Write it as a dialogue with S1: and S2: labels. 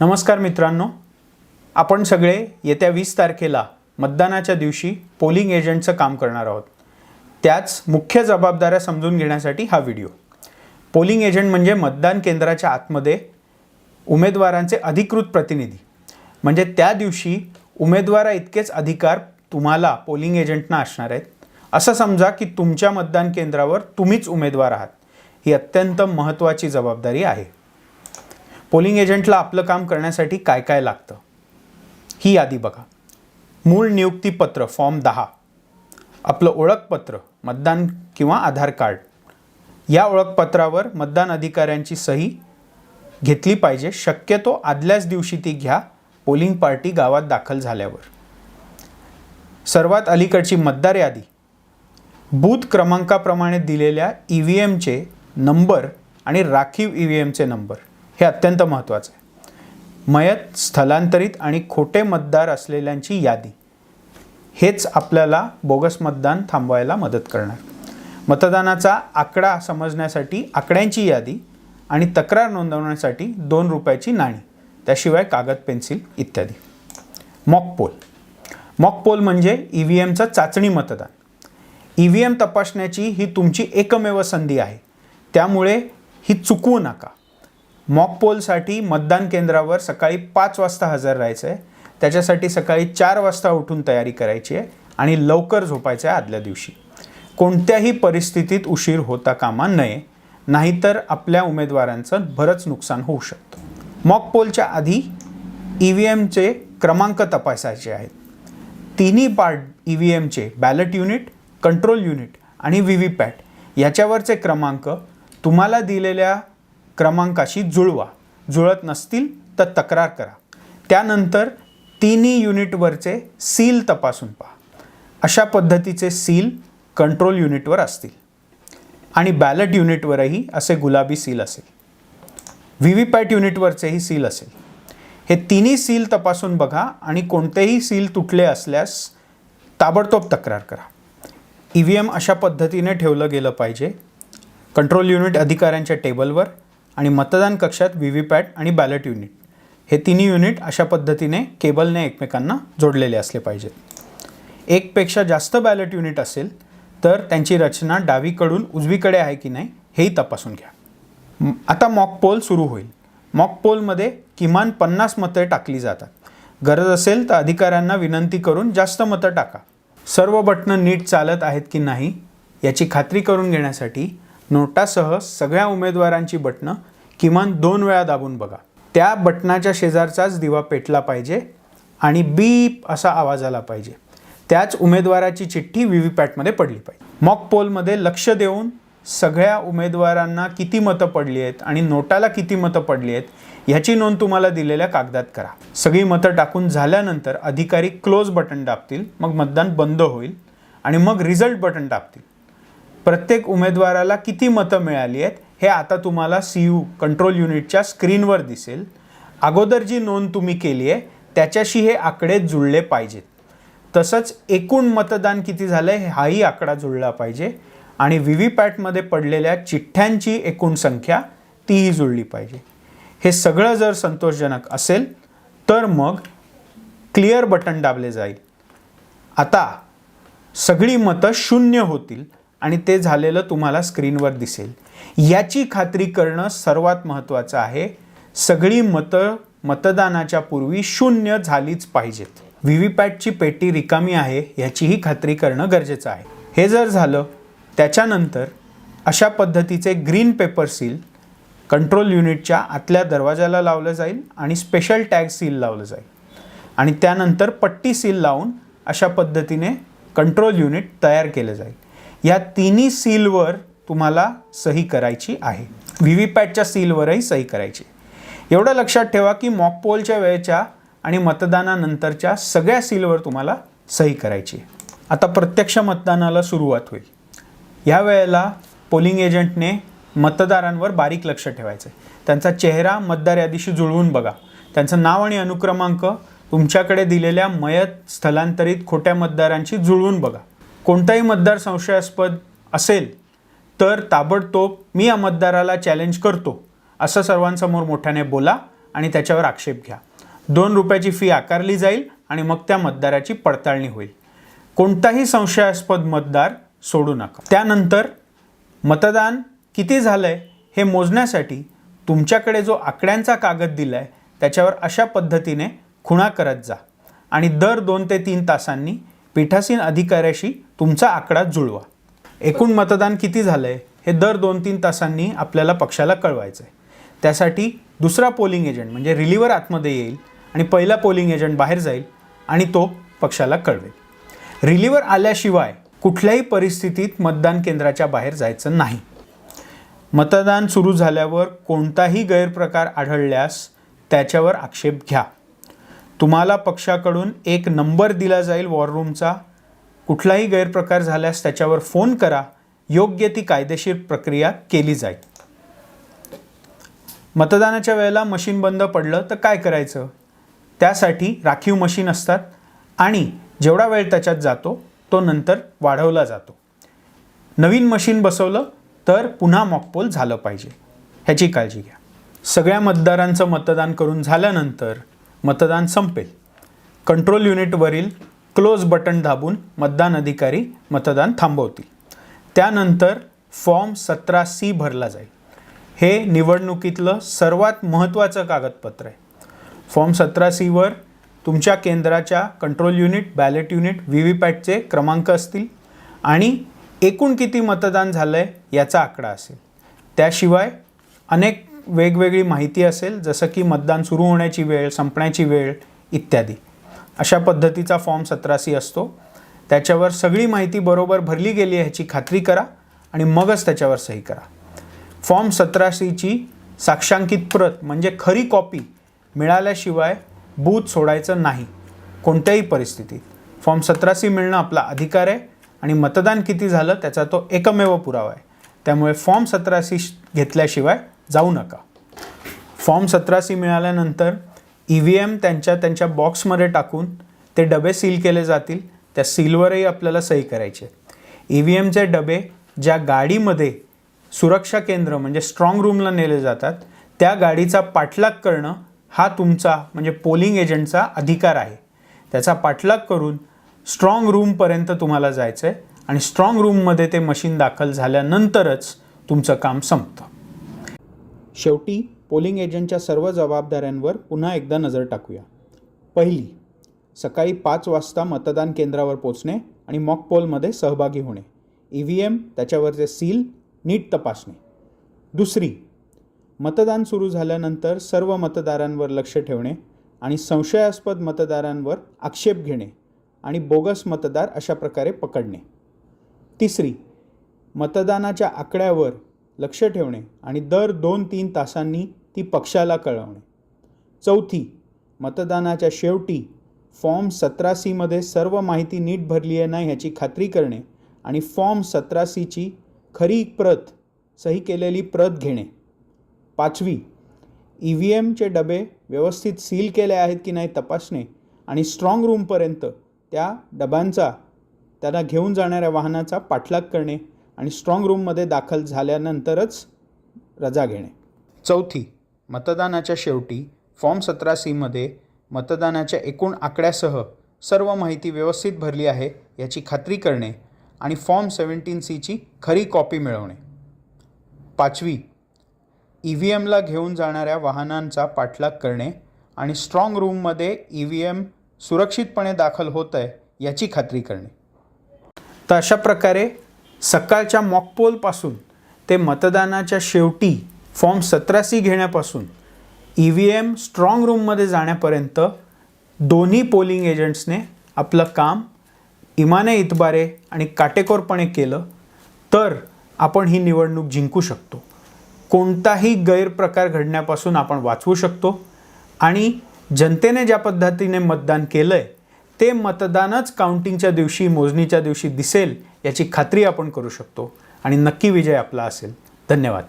S1: नमस्कार मित्रांनो, आपण सगळे येत्या 20 तारखेला मतदानाच्या दिवशी पोलिंग एजंटचं काम करणार आहोत. त्याच मुख्य जबाबदाऱ्या समजून घेण्यासाठी हा व्हिडिओ. पोलिंग एजंट म्हणजे मतदान केंद्राच्या आतमध्ये उमेदवारांचे अधिकृत प्रतिनिधी. म्हणजे त्या दिवशी उमेदवारा इतकेच अधिकार तुम्हाला पोलिंग एजंटना असणार आहेत. असं समजा की तुमच्या मतदान केंद्रावर तुम्हीच उमेदवार आहात. ही अत्यंत महत्त्वाची जबाबदारी आहे. पोलिंग एजंटला आपलं काम करण्यासाठी काय काय लागतं ही यादी बघा. मूळ नियुक्तीपत्र फॉर्म 10, आपलं ओळखपत्र मतदान किंवा आधार कार्ड, या ओळखपत्रावर मतदान अधिकाऱ्यांची सही घेतली पाहिजे. शक्यतो आदल्याच दिवशी ती घ्या पोलिंग पार्टी गावात दाखल झाल्यावर. सर्वात अलीकडची मतदार यादी, बूथ क्रमांकाप्रमाणे दिलेल्या EVMचे नंबर आणि राखीव EVMचे नंबर हे अत्यंत महत्त्वाचं आहे. मयत, स्थलांतरित आणि खोटे मतदार असलेल्यांची यादी, हेच आपल्याला बोगस मतदान थांबवायला मदत करणार. मतदानाचा आकडा समजण्यासाठी आकड्यांची यादी आणि तक्रार नोंदवण्यासाठी 2 रुपयाची नाणी, त्याशिवाय कागद, पेन्सिल इत्यादी. मॉक पोल म्हणजे EVMचं चाचणी मतदान. EVM तपासण्याची ही तुमची एकमेव संधी आहे, त्यामुळे ही चुकवू नका. मॉक पोलसाठी मतदान केंद्रावर सकाळी 5 वाजता हजर राहायचं आहे. त्याच्यासाठी सकाळी 4 वाजता उठून तयारी करायची आहे आणि लवकर झोपायचं आहे आदल्या दिवशी. कोणत्याही परिस्थितीत उशीर होता कामा नये, नाहीतर आपल्या उमेदवारांचं बरंच नुकसान होऊ शकतं. मॉक पोलच्या आधी EVMचे क्रमांक तपासायचे आहेत. तिन्ही पार्ट EVMचे बॅलेट युनिट, कंट्रोल युनिट आणि VVPAT याच्यावरचे क्रमांक तुम्हाला दिलेल्या क्रमांकाशी जुळवा. जुळत नसतील तर तक्रार करा. त्यानंतर तिन्ही युनिटवरचे सील तपासून पहा. अशा पद्धतीचे सील कंट्रोल युनिटवर असतील आणि बॅलेट युनिटवरही असे गुलाबी सील असेल. VVPAT युनिटवरचेही सील असेल. हे तिन्ही सील तपासून बघा आणि कोणतेही सील तुटले असल्यास ताबडतोब तक्रार करा. EVM अशा पद्धतीने ठेवलं गेलं पाहिजे. कंट्रोल युनिट अधिकाऱ्यांच्या टेबलवर आणि मतदान कक्षात VVPAT आणि बॅलेट युनिट, हे तिन्ही युनिट अशा पद्धतीने केबलने एकमेकांना जोडलेले असले पाहिजेत. एकपेक्षा जास्त बॅलेट युनिट असेल तर त्यांची रचना डावीकडून उजवीकडे आहे की नाही हेही तपासून घ्या. आता मॉक पोल सुरू होईल. मॉक पोलमध्ये किमान 50 मतं टाकली जातात. गरज असेल तर अधिकाऱ्यांना विनंती करून जास्त मतं टाका. सर्व बटणं नीट चालत आहेत की नाही याची खात्री करून घेण्यासाठी नोटासह सगळ्या उमेदवारांची बटणं किमान 2 वेळा दाबून बघा. त्या बटनाच्या शेजारचाच दिवा पेटला पाहिजे आणि बीप असा आवाज आला पाहिजे. त्याच उमेदवाराची चिठ्ठी VVPATमध्ये पडली पाहिजे. मॉक पोलमध्ये लक्ष देऊन सगळ्या उमेदवारांना किती मतं पडली आहेत आणि नोटाला किती मतं पडली आहेत ह्याची नोंद तुम्हाला दिलेल्या कागदात करा. सगळी मतं टाकून झाल्यानंतर अधिकारी क्लोज बटन दाबतील. मग मतदान बंद होईल आणि मग रिझल्ट बटन दाबतील. प्रत्येक उमेदवाराला किती मतं मिळाली आहेत हे आता तुम्हाला CU कंट्रोल युनिटच्या स्क्रीनवर दिसेल. अगोदर जी नोंद तुम्ही केली आहे त्याच्याशी हे आकडे जुळले पाहिजेत. तसंच एकूण मतदान किती झालं आहे हाही आकडा जुळला पाहिजे आणि VVPATमध्ये पडलेल्या चिठ्ठ्यांची एकूण संख्या तीही जुळली पाहिजे. हे सगळं जर संतोषजनक असेल तर मग क्लिअर बटन दाबले जाईल. आता सगळी मतं 0 होतील आणि ते झालेलं तुम्हाला स्क्रीनवर दिसेल. याची खात्री करणं सर्वात महत्त्वाचं आहे. सगळी मतं मतदानाच्या पूर्वी 0 झालीच पाहिजेत. VVPATची पेटी रिकामी आहे याचीही खात्री करणं गरजेचं आहे. हे जर झालं त्याच्यानंतर अशा पद्धतीचे ग्रीन पेपर सील कंट्रोल युनिटच्या आतल्या दरवाजाला लावलं जाईल आणि स्पेशल टॅग सील लावलं जाईल आणि त्यानंतर पट्टी सील लावून अशा पद्धतीने कंट्रोल युनिट तयार केलं जाईल. या तिन्ही सीलवर तुम्हाला सही करायची आहे. VVPATच्या सीलवरही सही करायची. एवढं लक्षात ठेवा की मॉक पोलच्या वेळेच्या आणि मतदानानंतरच्या सगळ्या सीलवर तुम्हाला सही करायची. आता प्रत्यक्ष मतदानाला सुरुवात होईल. ह्या वेळेला पोलिंग एजंटने मतदारांवर बारीक लक्ष ठेवायचं आहे. त्यांचा चेहरा मतदार यादीशी जुळवून बघा. त्यांचं नाव आणि अनुक्रमांक तुमच्याकडे दिलेल्या मयत, स्थलांतरित, खोट्या मतदारांशी जुळवून बघा. कोणताही मतदार संशयास्पद असेल तर ताबडतोब मी या मतदाराला चॅलेंज करतो असं सर्वांसमोर मोठ्याने बोला आणि त्याच्यावर आक्षेप घ्या. 2 रुपयाची फी आकारली जाईल आणि मग त्या मतदाराची पडताळणी होईल. कोणताही संशयास्पद मतदार सोडू नका. त्यानंतर मतदान किती झालंय हे मोजण्यासाठी तुमच्याकडे जो आकड्यांचा कागद दिलाय त्याच्यावर अशा पद्धतीने खुणा करत जा आणि दर 2 ते 3 तासांनी पीठासीन अधिकाऱ्याशी तुमचा आकडा जुळवा. एकूण मतदान किती झालंय हे दर 2-3 तासांनी आपल्याला पक्षाला कळवायचं आहे. त्यासाठी दुसरा पोलिंग एजंट म्हणजे रिलीव्हर आतमध्ये येईल आणि पहिला पोलिंग एजंट बाहेर जाईल आणि तो पक्षाला कळवेल. रिलीव्हर आल्याशिवाय कुठल्याही परिस्थितीत मतदान केंद्राच्या बाहेर जायचं नाही. मतदान सुरू झाल्यावर कोणताही गैरप्रकार आढळल्यास त्याच्यावर आक्षेप घ्या. तुम्हाला पक्षाकडून एक नंबर दिला जाईल वॉर रूमचा. कुठलाही गैरप्रकार झाल्यास त्याच्यावर फोन करा. योग्य ती कायदेशीर प्रक्रिया केली जाईल. मतदानाच्या वेळेला मशीन बंद पडलं तर काय करायचं? त्यासाठी राखीव मशीन असतात आणि जेवढा वेळ त्याच्यात जातो तो नंतर वाढवला जातो. नवीन मशीन बसवलं तर पुन्हा मॉकपोल झालं पाहिजे, ह्याची काळजी घ्या. सगळ्या मतदारांचं मतदान करून झाल्यानंतर मतदान संपेल. कंट्रोल युनिटवरील क्लोज बटन दाबून मतदान अधिकारी मतदान थांबवतील. त्यानंतर फॉर्म 17C भरला जाईल. हे निवडणुकीतलं सर्वात महत्त्वाचं कागदपत्र आहे. फॉर्म 17C तुमच्या केंद्राच्या कंट्रोल युनिट, बॅलेट युनिट, व्हीव्हीपॅटचे क्रमांक असतील आणि एकूण किती मतदान झालं आहे याचा आकडा असेल. त्याशिवाय अनेक वेगवेगळी माहिती असेल, जसं की मतदान सुरू होण्याची वेळ, संपण्याची वेळ इत्यादी. अशा पद्धतीचा फॉर्म 17C असतो. त्याच्यावर सगळी माहिती बरोबर भरली गेली आहे ह्याची खात्री करा आणि मगच त्याच्यावर सही करा. फॉर्म 17Cची साक्षांकित प्रत म्हणजे खरी कॉपी मिळाल्याशिवाय बूथ सोडायचं नाही कोणत्याही परिस्थितीत. फॉर्म 17C मिळणं आपला अधिकार आहे आणि मतदान किती झालं त्याचा तो एकमेव पुरावा आहे. त्यामुळे फॉर्म 17C घेतल्याशिवाय जाऊ नका. फॉर्म 17C मिळाल्यानंतर EVM त्यांच्या बॉक्समध्ये टाकून ते डबे सील केले जातील. त्या सीलवरही आपल्याला सही करायची आहे. EVMचे डबे ज्या गाडीमध्ये सुरक्षा केंद्र म्हणजे स्ट्रॉंग रूमला नेले जातात त्या गाडीचा पाठलाग करणं हा तुमचा म्हणजे पोलिंग एजंटचा अधिकार आहे. त्याचा पाठलाग करून स्ट्रॉंग रूमपर्यंत तुम्हाला जायचं आहे आणि स्ट्रॉंग रूममध्ये ते मशीन दाखल झाल्यानंतरच तुमचं काम संपतं. शेवटी पोलिंग एजंटच्या सर्व जबाबदाऱ्यांवर पुन्हा एकदा नजर टाकूया. पहिली, सकाळी 5 वाजता मतदान केंद्रावर पोचणे आणि मॉक पोलमध्ये सहभागी होणे. EVM त्याच्यावरचे सील नीट तपासणे. दुसरी, मतदान सुरू झाल्यानंतर सर्व मतदारांवर लक्ष ठेवणे आणि संशयास्पद मतदारांवर आक्षेप घेणे आणि बोगस मतदार अशा प्रकारे पकडणे. तिसरी, मतदानाच्या आकड्यावर लक्ष ठेवणे आणि दर 2-3 तासांनी ती पक्षाला कळवणे. चौथी, मतदानाच्या शेवटी फॉर्म 17C सर्व माहिती नीट भरली आहे ना ह्याची खात्री करणे आणि फॉर्म 17Cची खरी प्रत, सही केलेली प्रत घेणे. पाचवी, EVMचे डबे व्यवस्थित सील केले आहेत की नाही तपासणे आणि स्ट्रॉंग रूमपर्यंत त्या डबांचा, त्यांना घेऊन जाणाऱ्या वाहनाचा पाठलाग करणे आणि स्ट्रॉंग रूममध्ये दाखल झाल्यानंतरच रजा घेणे. चौथी, मतदानाच्या शेवटी फॉर्म 17C मतदानाच्या एकूण आकड्यासह सर्व माहिती व्यवस्थित भरली आहे याची खात्री करणे आणि फॉर्म 17Cची खरी कॉपी मिळवणे. पाचवी, EVMला घेऊन जाणाऱ्या वाहनांचा पाठलाग करणे आणि स्ट्रॉंग रूममध्ये EVM सुरक्षितपणे दाखल होत आहे याची खात्री करणे. तर अशा प्रकारे सकाळच्या मॉकपोलपासून ते मतदानाच्या शेवटी फॉर्म 17C घेण्यापासून EVM स्ट्रॉंग रूममध्ये जाण्यापर्यंत दोन्ही पोलिंग एजंट्सने आपलं काम इमाने इतबारे आणि काटेकोरपणे केलं तर आपण ही निवडणूक जिंकू शकतो. कोणताही गैरप्रकार घडण्यापासून आपण वाचवू शकतो आणि जनतेने ज्या पद्धतीने मतदान केलं आहे ते मतदानच काउंटिंगच्या दिवशी, मोजणीच्या दिवशी दिसेल याची खात्री आपण करू शकतो आणि नक्की विजय आपला असेल. धन्यवाद.